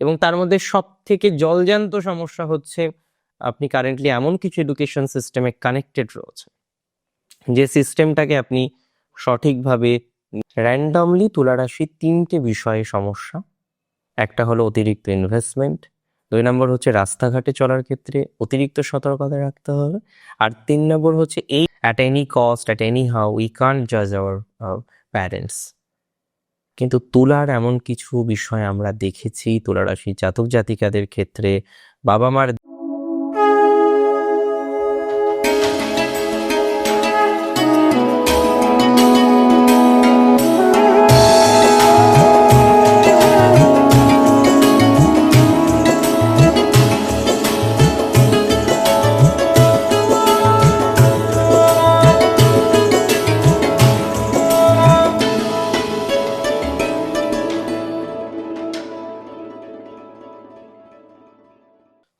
এবং তার মধ্যে সব থেকে জলজান্ত সমস্যা হচ্ছে আপনি কারেন্টলি এমন কিছু এডুকেশন সিস্টেমে কানেক্টেড রয়েছে যে সিস্টেমটাকে আপনি সঠিকভাবে র্যান্ডমলি তুলারাশি তিনটে বিষয়ে সমস্যা। একটা হলো অতিরিক্ত ইনভেস্টমেন্ট, 2 নম্বর হচ্ছে রাস্তাঘাটে চলার ক্ষেত্রে অতিরিক্ত সতর্কতা রাখতে হবে, আর 3 নম্বর হচ্ছে এই at any cost at any how we can't জাজ আওয়ার প্যারেন্টস। কিন্তু তুলার এমন কিছু বিষয় আমরা দেখেছি তুলা রাশি জাতক জাতিকাদের ক্ষেত্রে বাবা মার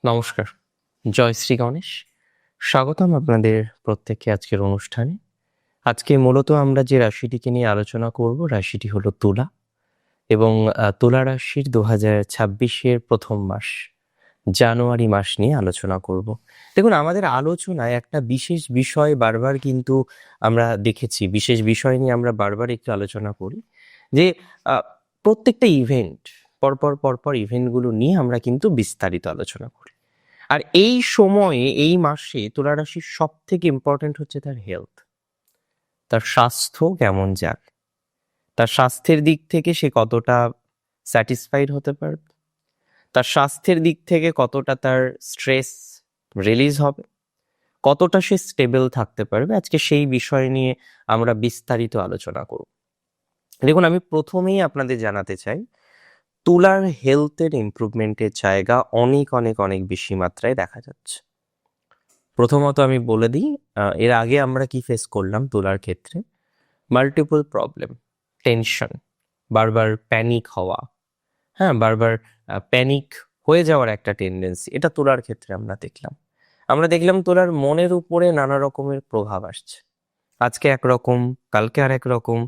নমস্কার, জয় শ্রী গণেশ। স্বাগতম আপনাদের প্রত্যেককে আজকের অনুষ্ঠানে। আজকে মূলত আমরা যে রাশিটিকে নিয়ে আলোচনা করব রাশিটি হলো তুলা, এবং তুলা রাশির 2026-এর প্রথম মাস জানুয়ারি মাস নিয়ে আলোচনা করব। দেখুন, আমাদের আলোচনায় একটা বিশেষ বিষয় বারবার কিন্তু আমরা দেখেছি, বিশেষ বিষয় নিয়ে আমরা বারবার একটু আলোচনা করি যে প্রত্যেকটা ইভেন্ট পরপর ইভেন্টগুলো নিয়ে আমরা কিন্তু বিস্তারিত আলোচনা করি। আর এই সময়ে এই মাসে তুলা রাশির সব থেকে ইম্পর্টেন্ট হচ্ছে তার হেলথ, তার স্বাস্থ্য কেমন যাক, তার স্বাস্থ্যের দিক থেকে সে কতটা স্যাটিসফাইড হতে পারবে, তার স্বাস্থ্যের দিক থেকে কতটা তার স্ট্রেস রিলিজ হবে, কতটা সে স্টেবল থাকতে পারবে। আজকে সেই বিষয় নিয়ে আমরা বিস্তারিত আলোচনা করব। দেখুন, আমি প্রথমেই আপনাদের জানাতে চাই তুলার হেলথের ইমপ্রুভমেন্টের জায়গা অনেক অনেক অনেক বেশি মাত্রায় দেখা যাচ্ছে। প্রথমত আমি বলে দিই, এর আগে আমরা কি ফেস করলাম তুলার ক্ষেত্রে, মাল্টিপল প্রবলেম, টেনশন, বারবার প্যানিক হওয়া, হ্যাঁ, বারবার প্যানিক হয়ে যাওয়ার একটা টেন্ডেন্সি, এটা তুলার ক্ষেত্রে আমরা দেখলাম তুলার মনের উপরে নানা রকমের প্রভাব আসছে। আজকে একরকম, কালকে আর একরকম,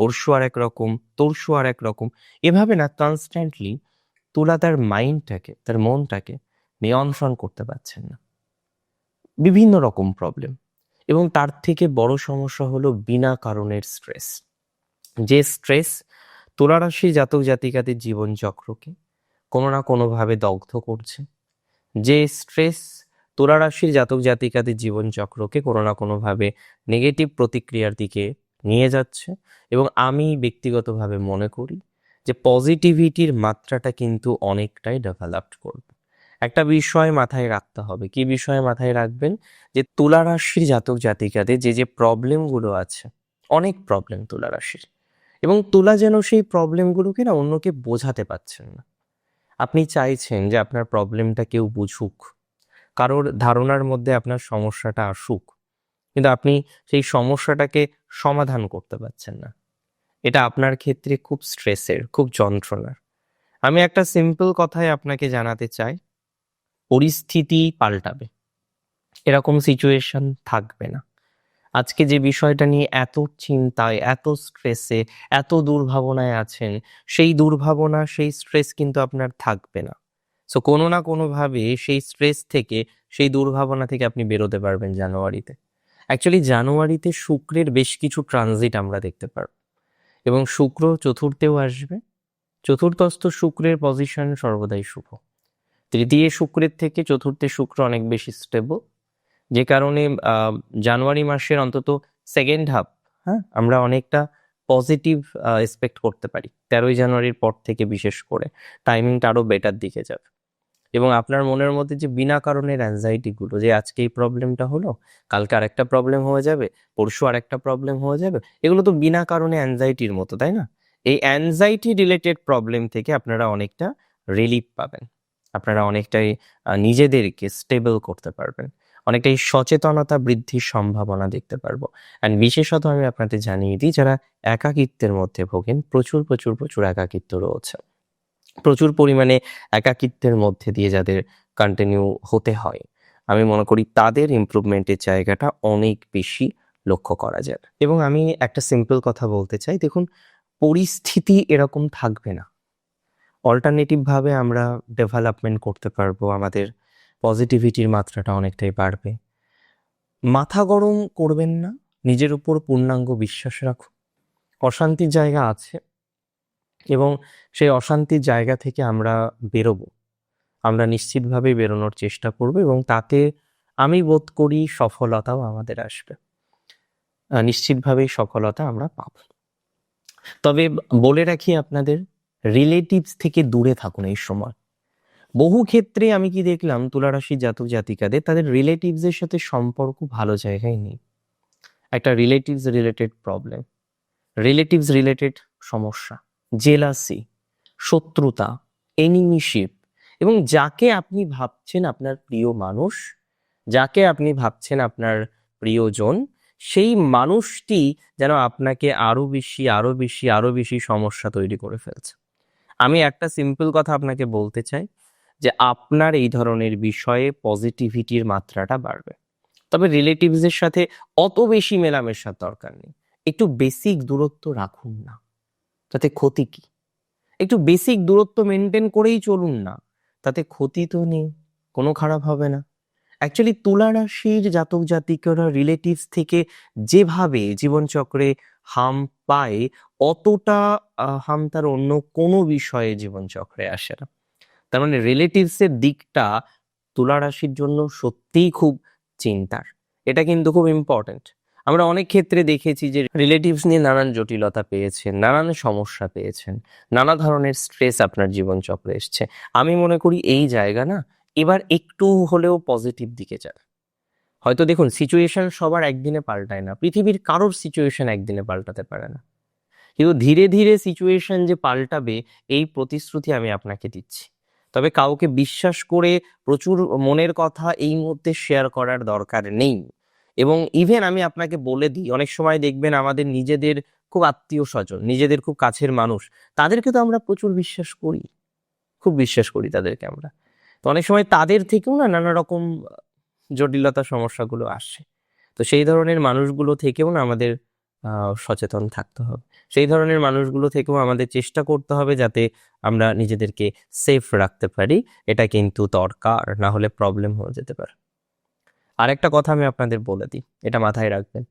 পরশু আর একরকম, তরশু আর একরকম, এভাবে না কনস্ট্যান্টলি তুলা তার মাইন্ডটাকে, তার মনটাকে নিয়ন্ত্রণ করতে পারছেন না। বিভিন্ন রকম প্রবলেম, এবং তার থেকে বড় সমস্যা হলো বিনা কারণের স্ট্রেস। যে স্ট্রেস তুলা রাশি জাতক জাতিকাদের জীবনচক্রকে কোনো না কোনোভাবে দগ্ধ করছে, যে স্ট্রেস তুলা রাশির জাতক জাতিকাদের জীবনচক্রকে কোনো না কোনোভাবে নেগেটিভ প্রতিক্রিয়ার দিকে নিয়ে যাচ্ছে। এবং আমি ব্যক্তিগতভাবে মনে করি যে পজিটিভিটির মাত্রাটা কিন্তু অনেকটাই ডেভেলপড করবে। একটা বিষয় মাথায় রাখতে হবে, কি বিষয়ে মাথায় রাখবেন, যে তুলা রাশির জাতক জাতিকাদের যে প্রবলেমগুলো আছে, অনেক প্রবলেম তুলা রাশির, এবং তুলা যেন সেই প্রবলেমগুলোকে না অন্যকে বোঝাতে পারছেন না। আপনি চাইছেন যে আপনার প্রবলেমটা কেউ বুঝুক, কারোর ধারণার মধ্যে আপনার সমস্যাটা আসুক, কিন্তু আপনি সেই সমস্যাটাকে সমাধান করতে পারছেন না। এটা আপনার ক্ষেত্রে খুব স্ট্রেসের, খুব যন্ত্রণার। আমি একটা সিম্পল কথায় আপনাকে জানাতে চাই, পরিস্থিতি পাল্টাবে, এরকম সিচুয়েশন থাকবে না। আজকে যে বিষয়টা নিয়ে এত চিন্তায়, এত স্ট্রেসে, এত দুর্ভাবনায় আছেন, সেই দুর্ভাবনা, সেই স্ট্রেস কিন্তু আপনার থাকবে না। সো কোনো না কোনোভাবে সেই স্ট্রেস থেকে, সেই দুর্ভাবনা থেকে আপনি বেরোতে পারবেন জানুয়ারিতে। অ্যাকচুয়ালি জানুয়ারিতে শুক্রের বেশ কিছু ট্রানজিট আমরা দেখতে পারব, এবং শুক্র চতুর্থেও আসবে। চতুর্থস্থ শুক্রের পজিশন সর্বদাই শুভ। তৃতীয় শুক্রের থেকে চতুর্থে শুক্র অনেক বেশি স্টেবল, যে কারণে জানুয়ারি মাসের অন্তত সেকেন্ড হাফ, হ্যাঁ, আমরা অনেকটা পজিটিভ এক্সপেক্ট করতে পারি। 13ই জানুয়ারির পর থেকে বিশেষ করে টাইমিংটা আরো বেটার দিকে যাবে। এবং আপনার মনের মধ্যে যে বিনা কারণের অ্যাংজাইটি গুলো, যে আজকে এই প্রবলেমটা হলো, কালকে আরেকটা প্রবলেম হয়ে যাবে, পরশু আরেকটা প্রবলেম হয়ে যাবে, এগুলো তো বিনা কারণে অ্যাংজাইটির মতো, তাই না? এই অ্যাংজাইটি রিলেটেড প্রবলেম থেকে আপনারা অনেকটা রিলিফ পাবেন, আপনারা অনেকটাই নিজেদেরকে স্টেবল করতে পারবেন, অনেকটাই সচেতনতা বৃদ্ধির সম্ভাবনা দেখতে পারবো। অ্যান্ড বিশেষত আমি আপনাদের জানিয়ে দিই, যারা একাকিত্বের মধ্যে ভোগেন, প্রচুর প্রচুর প্রচুর একাকিত্ব রয়েছে, প্রচুর পরিমাণে একাকিত্বের মধ্যে দিয়ে যাদের কন্টিনিউ হতে হয়, আমি মনে করি তাদের ইমপ্রুভমেন্টের জায়গাটা অনেক বেশি লক্ষ্য করা যায়। এবং আমি একটা সিম্পল কথা বলতে চাই, দেখুন, পরিস্থিতি এরকম থাকবে না, অল্টারনেটিভ ভাবে আমরা ডেভেলপমেন্ট করতে পারবো, আমাদের পজিটিভিটির মাত্রাটা অনেকটাই বাড়বে। মাথা গরম করবেন না, নিজের উপর পূর্ণাঙ্গ বিশ্বাস রাখুন। অশান্তির জায়গা আছে এবং সেই অশান্তির জায়গা থেকে আমরা বেরোবো, আমরা নিশ্চিতভাবেই বেরোনোর চেষ্টা করব এবং তাতে আমি বোধ করি সফলতাও আমাদের আসবে, নিশ্চিতভাবেই সফলতা আমরা পাব। তবে বলে রাখি আপনাদের, রিলেটিভস থেকে দূরে থাকুন এই সময়। বহু ক্ষেত্রে আমি কি দেখলাম, তুলারাশি জাতক জাতিকাদের তাদের রিলেটিভসের সাথে সম্পর্ক ভালো জায়গায় নেই। একটা relatives related problem, relatives related সমস্যা, জেলাসি, শত্রুতা, এনিমিশিপ, এবং যাকে আপনি ভাবছেন আপনার প্রিয় মানুষ, যাকে আপনি ভাবছেন আপনার প্রিয়জন, সেই মানুষটি যেন আপনাকে আরো বেশি আরো বেশি আরো বেশি সমস্যা তৈরি করে ফেলছে। আমি একটা সিম্পল কথা আপনাকে বলতে চাই, যে আপনার এই ধরনের বিষয়ে পজিটিভিটির মাত্রাটা বাড়বে। তবে রিলেটিভসের সাথে অত বেশি মেলামেশার দরকার নেই, একটু বেসিক দূরত্ব রাখুন না, তাতে ক্ষতি কি? একটু বেসিক দূরত্ব মেনটেন করেই চলুন না, তাতে ক্ষতি তো নেই, কোনো খারাপ হবে না। অ্যাকচুয়ালি তুলা রাশির জাতক জাতিকারা রিলেটিভস থেকে যেভাবে জীবনচক্রে হাম পায়, অতটা হাম তার অন্য কোনো বিষয়ে জীবনচক্রে আসে না। তার মানে রিলেটিভসের দিকটা তুলা রাশির জন্য সত্যিই খুব চিন্তার। এটা কিন্তু খুব ইম্পর্টেন্ট। আমরা অনেক ক্ষেত্রে দেখেছি যে রিলেটিভস নিয়ে নানান জটিলতা পেয়েছেন, নানান সমস্যা পেয়েছেন, নানা ধরনের স্ট্রেস আপনার জীবনচক্রে এসছে। আমি মনে করি এই জায়গা না, এবার একটু হলেও পজিটিভ দিকে যাবে। হয়তো দেখুন, সিচুয়েশন সবার একদিনে পাল্টায় না, পৃথিবীর কারোর সিচুয়েশন একদিনে পাল্টাতে পারে না, কিন্তু ধীরে ধীরে সিচুয়েশন যে পাল্টাবে এই প্রতিশ্রুতি আমি আপনাকে দিচ্ছি। তবে কাউকে বিশ্বাস করে প্রচুর মনের কথা এই মুহূর্তে শেয়ার করার দরকার নেই। এবং ইভেন আমি আপনাকে বলে দিই, অনেক সময় দেখবেন আমাদের নিজেদের খুব আত্মীয় স্বজন, নিজেদের খুব কাছের মানুষ, তাদেরকে তো আমরা প্রচুর বিশ্বাস করি, খুব বিশ্বাস করি তাদেরকে আমরা। তো অনেক সময় তাদের থেকেও না নানা রকম জটিলতা সমস্যাগুলো আসে। তো সেই ধরনের মানুষগুলো থেকেও না আমাদের সচেতন থাকতে হবে। সেই ধরনের মানুষগুলো থেকেও আমাদের চেষ্টা করতে হবে যাতে আমরা নিজেদেরকে সেফ রাখতে পারি। এটা কিন্তু দরকার, না হলে প্রবলেম হয়ে যেতে পারে। আরেকটা কথা আমি আপনাদের বলে দিই, এটা মাথায় রাখবেন।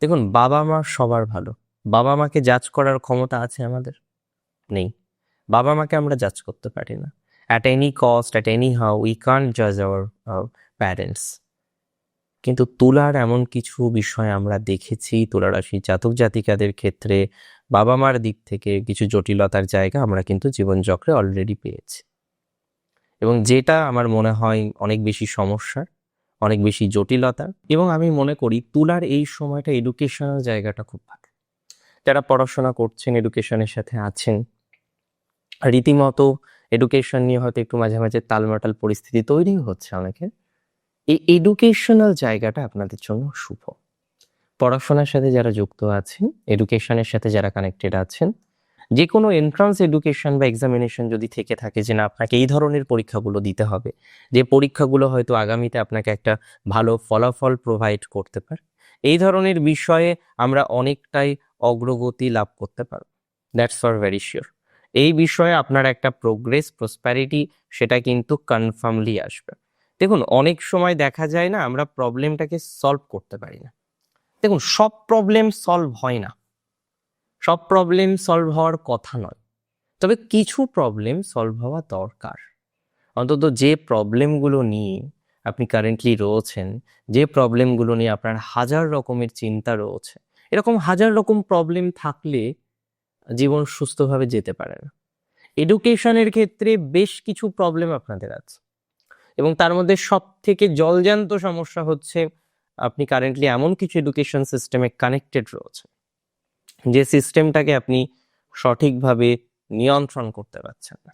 দেখুন, বাবা মা সবার ভালো, বাবা মাকে জাজ করার ক্ষমতা আছে আমাদের? নেই। বাবা মাকে আমরা জাজ করতে পারি না। At any cost, at any how we can't জাজ আওয়ার প্যারেন্টস। কিন্তু তুলার এমন কিছু বিষয় আমরা দেখেছি, তুলা রাশির জাতক জাতিকাদের ক্ষেত্রে বাবা মার দিক থেকে কিছু জটিলতার জায়গা আমরা কিন্তু জীবনচক্রে অলরেডি পেয়েছি, এবং যেটা আমার মনে হয় অনেক বেশি সমস্যার, অনেক বেশি জটিলতার। এবং আমি মনে করি তুলার এই সময়টা এডুকেশনাল জায়গাটা খুব ভালো। যারা পড়াশোনা করছেন, এডুকেশনের সাথে আছেন, রীতিমতো এডুকেশন নিয়ে হয়তো একটু মাঝে মাঝে তালমাটাল পরিস্থিতি তৈরি হচ্ছে অনেকের, এই এডুকেশনাল জায়গাটা আপনাদের জন্য শুভ। পড়াশোনার সাথে যারা যুক্ত আছেন, এডুকেশনের সাথে যারা কানেক্টেড আছেন, যে কোনো এন্ট্রান্স এডুকেশন বা এক্সামিনেশন যদি থেকে থাকে যে না আপনাকে এই ধরনের পরীক্ষাগুলো দিতে হবে, যে পরীক্ষাগুলো হয়তো আগামীতে আপনাকে একটা ভালো ফলাফল প্রোভাইড করতে পারে, এই ধরনের বিষয়ে আমরা অনেকটাই অগ্রগতি লাভ করতে পারব, দ্যাটস ফর ভেরি শিওর। এই বিষয়ে আপনার একটা প্রোগ্রেস, প্রসপ্যারিটি, সেটা কিন্তু কনফার্মলি আসবে। দেখুন, অনেক সময় দেখা যায় না আমরা প্রবলেমটাকে সলভ করতে পারি না। দেখুন, সব প্রবলেম সলভ হয় না, সব প্রবলেম সলভ হওয়ার কথা নয়, তবে কিছু প্রবলেম সলভ হওয়া দরকার। অন্তত যে প্রবলেমগুলো নিয়ে আপনি কারেন্টলি রয়েছেন, যে প্রবলেমগুলো নিয়ে আপনার হাজার রকমের চিন্তা রয়েছে, এরকম হাজার রকম প্রবলেম থাকলে জীবন সুস্থভাবে যেতে পারে না। এডুকেশনের ক্ষেত্রে বেশ কিছু প্রবলেম আপনাদের আছে, এবং তার মধ্যে সব থেকে জলজান্ত সমস্যা হচ্ছে আপনি কারেন্টলি এমন কিছু এডুকেশন সিস্টেমে কানেক্টেড রয়েছে, যে সিস্টেমটাকে আপনি সঠিকভাবে নিয়ন্ত্রণ করতে পারছেন না,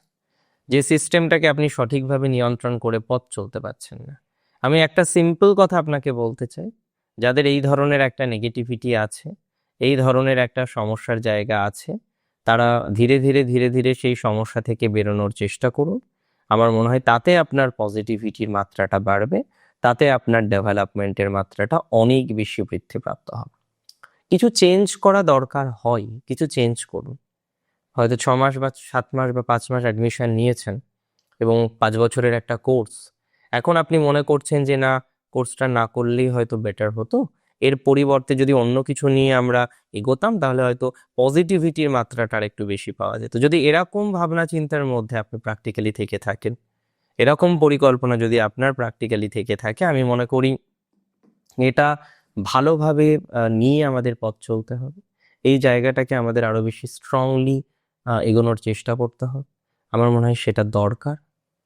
যে সিস্টেমটাকে আপনি সঠিকভাবে নিয়ন্ত্রণ করে পথ চলতে পারছেন না। আমি একটা সিম্পল কথা আপনাকে বলতে চাই, যাদের এই ধরনের একটা নেগেটিভিটি আছে, এই ধরনের একটা সমস্যার জায়গা আছে, তারা ধীরে ধীরে ধীরে ধীরে সেই সমস্যা থেকে বেরোনোর চেষ্টা করুন। আমার মনে হয় তাতে আপনার পজিটিভিটির মাত্রাটা বাড়বে, তাতে আপনার ডেভেলপমেন্টের মাত্রাটা অনেক বেশি বৃদ্ধিপ্রাপ্ত হবে। কিছু চেঞ্জ করা দরকার হয়, কিছু চেঞ্জ করুন। হয়তো 6 মাস বা 7 মাস বা 5 মাস অ্যাডমিশন নিয়েছেন এবং 5 বছরের একটা কোর্স, এখন আপনি মনে করছেন যে না, কোর্সটা না করলেই হয়তো বেটার হতো, এর পরিবর্তে যদি অন্য কিছু নিয়ে আমরা এগোতাম তাহলে হয়তো পজিটিভিটির মাত্রাটা আর একটু বেশি পাওয়া যেত। যদি এরকম ভাবনা চিন্তার মধ্যে আপনি প্র্যাকটিক্যালি থেকে থাকেন, এরকম পরিকল্পনা যদি আপনার প্র্যাকটিক্যালি থেকে থাকে, আমি মনে করি এটা ভালোভাবে নিয়ে আমাদের পথ চলতে হবে। এই জায়গাটাকে আমাদের আরো বেশি স্ট্রংলি এগোনোর চেষ্টা করতে হবে। আমার মনে হয় সেটা দরকার,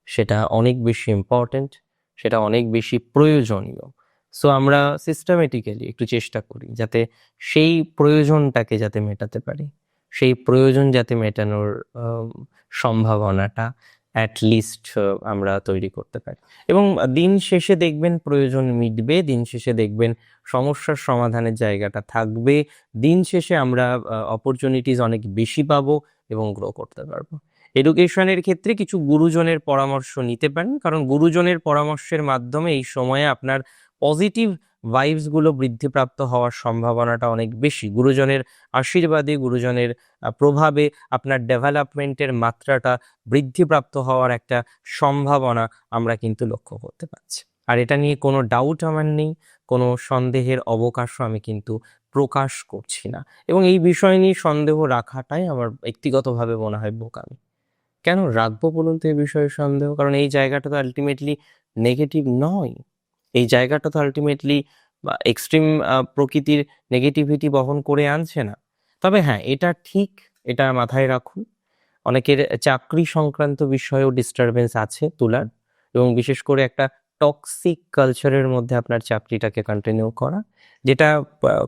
সেটা অনেক বেশি ইম্পর্ট্যান্ট, সেটা অনেক বেশি প্রয়োজনীয়। সো আমরা সিস্টেমেটিক্যালি একটু চেষ্টা করি যাতে সেই প্রয়োজনটাকে যাতে মেটাতে পারি, সেই প্রয়োজন যাতে মেটানোর সম্ভাবনাটা অ্যাটলিস্ট আমরা তৈরি করতে পারি। এবং দিন শেষে দেখবেন প্রয়োজন মিটবে, দিন শেষে দেখবেন সমস্যার সমাধানের জায়গাটা থাকবে, দিন শেষে আমরা অপরচুনিটিস অনেক বেশি পাবো এবং গ্রো করতে পারবো। এডুকেশনের ক্ষেত্রে কিছু গুরুজনের পরামর্শ নিতে পারেন, কারণ গুরুজনের পরামর্শের মাধ্যমে এই সময়ে আপনার পজিটিভ ভাইবস গুলো বৃদ্ধিপ্রাপ্ত হওয়ার সম্ভাবনাটা অনেক বেশি। গুরুজনের আশীর্বাদে, গুরুজনের প্রভাবে আপনার ডেভেলপমেন্টের মাত্রাটা বৃদ্ধিপ্রাপ্ত হওয়ার একটা সম্ভাবনা আমরা কিন্তু লক্ষ্য করতে পারছি। আর এটা নিয়ে কোনো ডাউট আমার নেই, কোনো সন্দেহের অবকাশও আমি কিন্তু প্রকাশ করছি না। এবং এই বিষয় নিয়ে সন্দেহ রাখাটাই আমার ব্যক্তিগতভাবে মনে হয় বোকামি। কেন রাখবো বলুন তো এই বিষয়ে সন্দেহ? কারণ এই জায়গাটা তো আলটিমেটলি নেগেটিভ নয়, এই জায়গাটা তো আলটিমেটলি এক্সট্রিম প্রকৃতির নেগেটিভিটি বহন করে আনছে না। তবে হ্যাঁ, এটা ঠিক, এটা মাথায় রাখুন, অনেকের চাকরি সংক্রান্ত বিষয়েও ডিস্টারবেন্স আছে তুলার, এবং বিশেষ করে একটা টক্সিক কালচারের মধ্যে আপনার চাকরিটাকে কন্টিনিউ করা, যেটা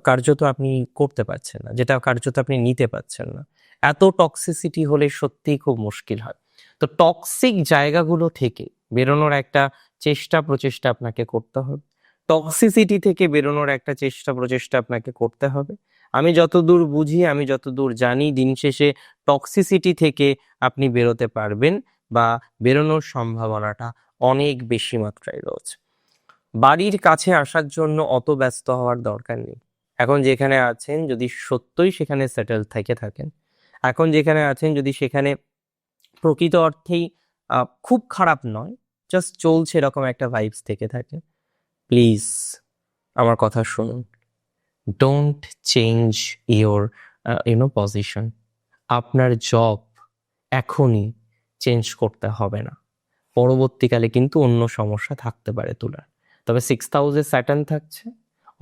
কার্যত আপনি করতে পারছেন না, যেটা কার্যত আপনি নিতে পারছেন না। এত টক্সিসিটি হলে সত্যিই খুব মুশকিল হয়। তো টক্সিক জায়গাগুলো থেকে বেরোনোর একটা চেষ্টা প্রচেষ্টা আপনাকে করতে হবে, টক্সিসিটি থেকে বেরোনোর একটা চেষ্টা প্রচেষ্টা আপনাকে করতে হবে। আমি যতদূর বুঝি, আমি যতদূর জানি, দিন শেষে টক্সিসিটি থেকে আপনি বেরোতে পারবেন বা বেরোনোর সম্ভাবনাটা অনেক বেশি মাত্রায় রয়েছে। বাড়ির কাছে আসার জন্য অত ব্যস্ত হওয়ার দরকার নেই। এখন যেখানে আছেন যদি সত্যই সেখানে সেটেল থেকে থাকেন, এখন যেখানে আছেন যদি সেখানে প্রকৃত অর্থেই খুব খারাপ নয়, জাস্ট চলছে এরকম একটা ভাইবস থেকে থাকে, প্লিজ আমার কথা শুনুন। Don't change your position. আপনার জব এখনই চেঞ্জ করতে হবে না, পরবর্তীকালে কিন্তু অন্য সমস্যা থাকতে পারে তুলার। তবে 6th হাউসে স্যাটার্ন থাকছে,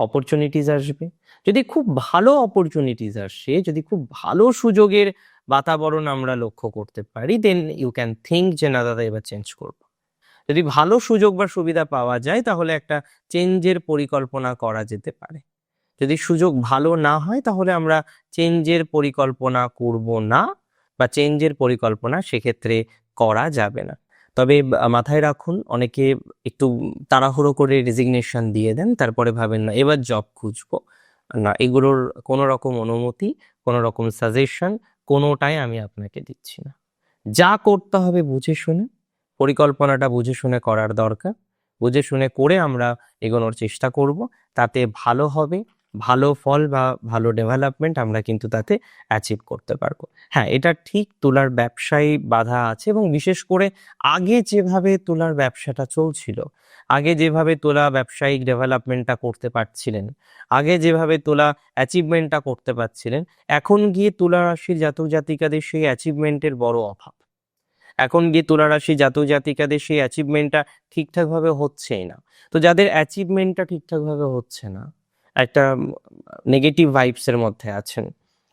অপরচুনিটিস আসবে। যদি খুব ভালো অপরচুনিটিস আসে, যদি খুব ভালো সুযোগের বাতাবরণ আমরা লক্ষ্য করতে পারি, দেন ইউ ক্যান থিঙ্ক যে না দাদা এবার চেঞ্জ করবো। যদি ভালো সুযোগ বা সুবিধা পাওয়া যায় তাহলে একটা চেঞ্জের পরিকল্পনা করা যেতে পারে। যদি সুযোগ ভালো না হয় তাহলে আমরা চেঞ্জের পরিকল্পনা করব না, বা চেঞ্জের পরিকল্পনা সেক্ষেত্রে করা যাবে না। তবে মাথায় রাখুন, অনেকে একটু তাড়াহুড়ো করে রেজিগনেশন দিয়ে দেন, তারপরে ভাবেন না এবার জব খুঁজবো। না, এগুলোর কোনো রকম অনুমতি, কোনো রকম সাজেশন কোনোটাই আমি আপনাকে দিচ্ছি না। যা করতে হবে বুঝে শুনে, পরিকল্পনাটা বুঝে শুনে করার দরকার, বুঝে শুনে করে আমরা এগোনোর চেষ্টা করব, তাতে ভালো হবে, ভালো ফল বা ভালো ডেভেলপমেন্ট আমরা কিন্তু তাতে অ্যাচিভ করতে পারবো। হ্যাঁ, এটা ঠিক, তুলার ব্যবসায় বাধা আছে, এবং বিশেষ করে আগে যেভাবে তুলার ব্যবসাটা চলছিল, আগে যেভাবে তোলা ব্যবসায়িক ডেভেলপমেন্টটা করতে পারছিলেন, আগে যেভাবে তোলা অ্যাচিভমেন্টটা করতে পারছিলেন, এখন গিয়ে তুলা রাশির জাতক জাতিকাদের সেই অ্যাচিভমেন্টের বড় অভাব। এখন গিয়ে তুলা রাশি জাতক জাতিকাদের সেই অ্যাচিভমেন্টটা ঠিকঠাকভাবে হচ্ছেই না। তো যাদের অ্যাচিভমেন্টটা ঠিকঠাকভাবে হচ্ছে না, একটা নেগেটিভ ভাইবসের মধ্যে আছেন,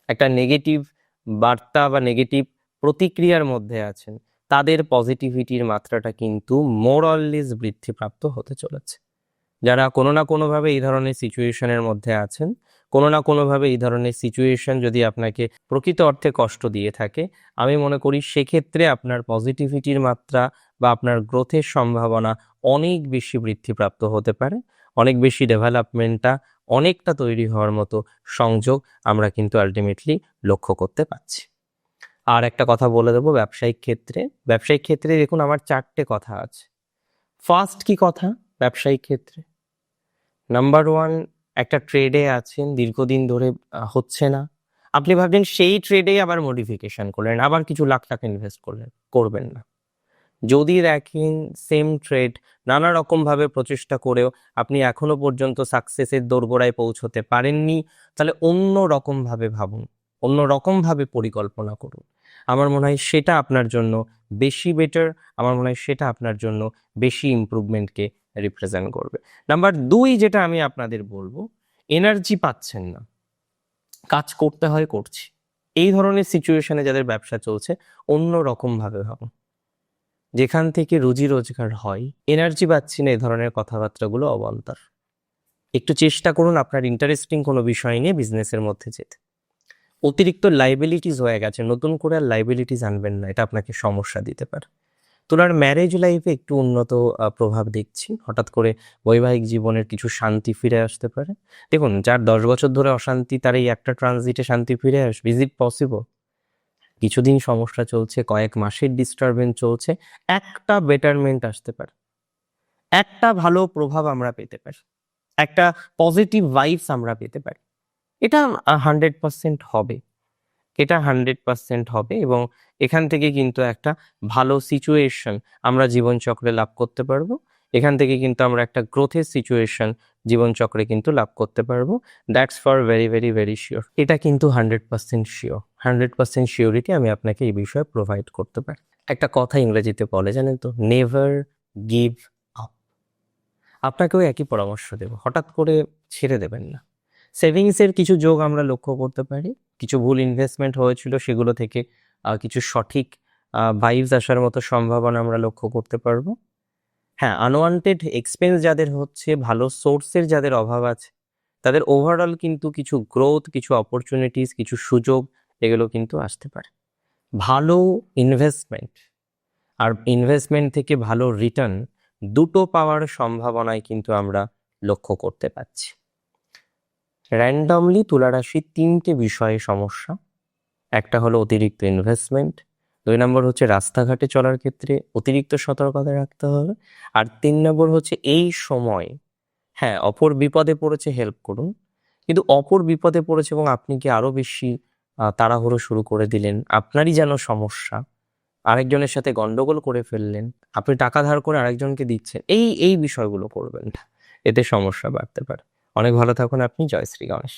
একটা নেগেটিভ বার্তা বা নেগেটিভ প্রতিক্রিয়ার মধ্যে আছেন, তাদের পজিটিভিটির মাত্রাটা কিন্তু মোর অর লেস বৃদ্ধিপ্রাপ্ত হতে চলেছে। যারা কোনো না কোনোভাবে এই ধরনের সিচুয়েশনের মধ্যে আছেন, কোনো না কোনোভাবে এই ধরনের সিচুয়েশন যদি আপনাকে প্রকৃত অর্থে কষ্ট দিয়ে থাকে, আমি মনে করি সেক্ষেত্রে আপনার পজিটিভিটির মাত্রা বা আপনার গ্রোথের সম্ভাবনা অনেক বেশি বৃদ্ধিপ্রাপ্ত হতে পারে, অনেক বেশি ডেভেলপমেন্টটা অনেকটা তৈরি হওয়ার মতো সংযোগ আমরা কিন্তু আলটিমেটলি লক্ষ্য করতে পারছি। আর একটা কথা বলে দেবো, ব্যবসায়িক ক্ষেত্রে দেখুন আমার 4টে কথা আছে। ফার্স্ট কি কথা ব্যবসায়িক ক্ষেত্রে? নাম্বার 1, একটা ট্রেডে আছেন, দীর্ঘদিন ধরে হচ্ছে না, আপনি ভাবছেন সেই ট্রেডেই আবার মডিফিকেশন করলেন, আবার কিছু লাখ টাকা ইনভেস্ট করলেন, করবেন না। যদি দেখেন সেম ট্রেড নানা রকম ভাবে প্রচেষ্টা করেও আপনি এখনো পর্যন্ত সাকসেসের দোরগোড়ায় পৌঁছতে পারেননি, তাহলে অন্য রকম ভাবে ভাবুন, অন্য রকম ভাবে পরিকল্পনা করুন। আমার মনে হয় সেটা আপনার জন্য বেশি বেটার, আমার মনে হয় সেটা আপনার জন্য বেশি ইমপ্রুভমেন্টকে রিপ্রেজেন্ট করবে। নাম্বার 2 যেটা আমি আপনাদের বলবো, এনার্জি পাচ্ছেন না, কাজ করতে হয় করছি, এই ধরনের সিচুয়েশনে যাদের ব্যবসা চলছে অন্য রকম ভাবে ভাবুন। যেখান থেকে রুজি রোজগার হয়, এনার্জি পাচ্ছি না, এই ধরনের কথাবার্তাগুলো অবান্তর। একটু চেষ্টা করুন আপনার ইন্টারেস্টিং কোনো বিষয় নিয়ে বিজনেসের মধ্যে যেতে। অতিরিক্ত লাইবিলিটিস হয়ে গেছে, নতুন করে আর লাইবিলিটিস আনবেন না, এটা আপনাকে সমস্যা দিতে পারে। তোলার ম্যারেজ লাইফে একটু উন্নত প্রভাব দেখছি, হঠাৎ করে বৈবাহিক জীবনের কিছু শান্তি ফিরে আসতে পারে। দেখুন, যার 10 বছর ধরে অশান্তি, তার এই একটা ট্রানজিটে শান্তি ফিরে আসবে, ইজ ইট পসিবল? কিছুদিন সমস্যা চলছে, কয়েক মাসের ডিস্টারবেন্স চলছে, একটা বেটারমেন্ট আসতে পারে, একটা ভালো প্রভাব আমরা পেতে পারি, একটা পজিটিভ ভাইবস আমরা পেতে পারি। এটা 100% হবে, এটা 100% হবে, এবং এখান থেকে কিন্তু একটা ভালো সিচুয়েশন আমরা জীবনচক্রে লাভ করতে পারবো। এখান থেকে কিন্তু আমরা একটা গ্রোথের সিচুয়েশন জীবনচক্রে কিন্তু লাভ করতে পারবো। That's for very very very sure. এটা কিন্তু 100% শিওর, 100% শিওরিটি আমি আপনাকে এই বিষয়ে প্রোভাইড করতে পারি। একটা কথা ইংরেজিতে বলে, জানেন তো, নেভার গিভ আপ। আপনাকেও একই পরামর্শ দেব, হঠাৎ করে ছেড়ে দেবেন না। সেভিংসের কিছু যোগ আমরা লক্ষ্য করতে পারি, কিছু ভুল ইনভেস্টমেন্ট হয়েছিল সেগুলো থেকে কিছু সঠিক ভাইবস আসার মতো সম্ভাবনা আমরা লক্ষ্য করতে পারবো। হ্যাঁ, আনওয়ান্টেড এক্সপেন্স যাদের হচ্ছে, ভালো সোর্সের যাদের অভাব আছে, তাদের ওভারঅল কিন্তু কিছু গ্রোথ, কিছু অপরচুনিটিস, কিছু সুযোগ, এগুলো কিন্তু আসতে পারে। ভালো ইনভেস্টমেন্ট আর ইনভেস্টমেন্ট থেকে ভালো রিটার্ন দুটো পাওয়ার সম্ভাবনায় কিন্তু আমরা লক্ষ্য করতে পারছি। র্যান্ডমলি তুলা রাশির 3টে বিষয়ে সমস্যা। একটা হলো অতিরিক্ত ইনভেস্টমেন্ট, 2 নম্বর হচ্ছে রাস্তাঘাটে চলার ক্ষেত্রে অতিরিক্ত সতর্কতা রাখতে হবে, আর 3 নম্বর হচ্ছে এই সময়, হ্যাঁ, অপর বিপদে পড়েছে হেল্প করুন, কিন্তু অপর বিপদে পড়েছে এবং আপনি কি আরো বেশি তাড়াহুড়ো শুরু করে দিলেন, আপনারই যেন সমস্যা, আরেকজনের সাথে গন্ডগোল করে ফেললেন, আপনি টাকা ধার করে আরেকজনকে দিচ্ছেন, এই এই বিষয়গুলো করবেন না, এতে সমস্যা বাড়তে পারে। অনেক ভালো থাকুন আপনি। জয় শ্রী গণেশ।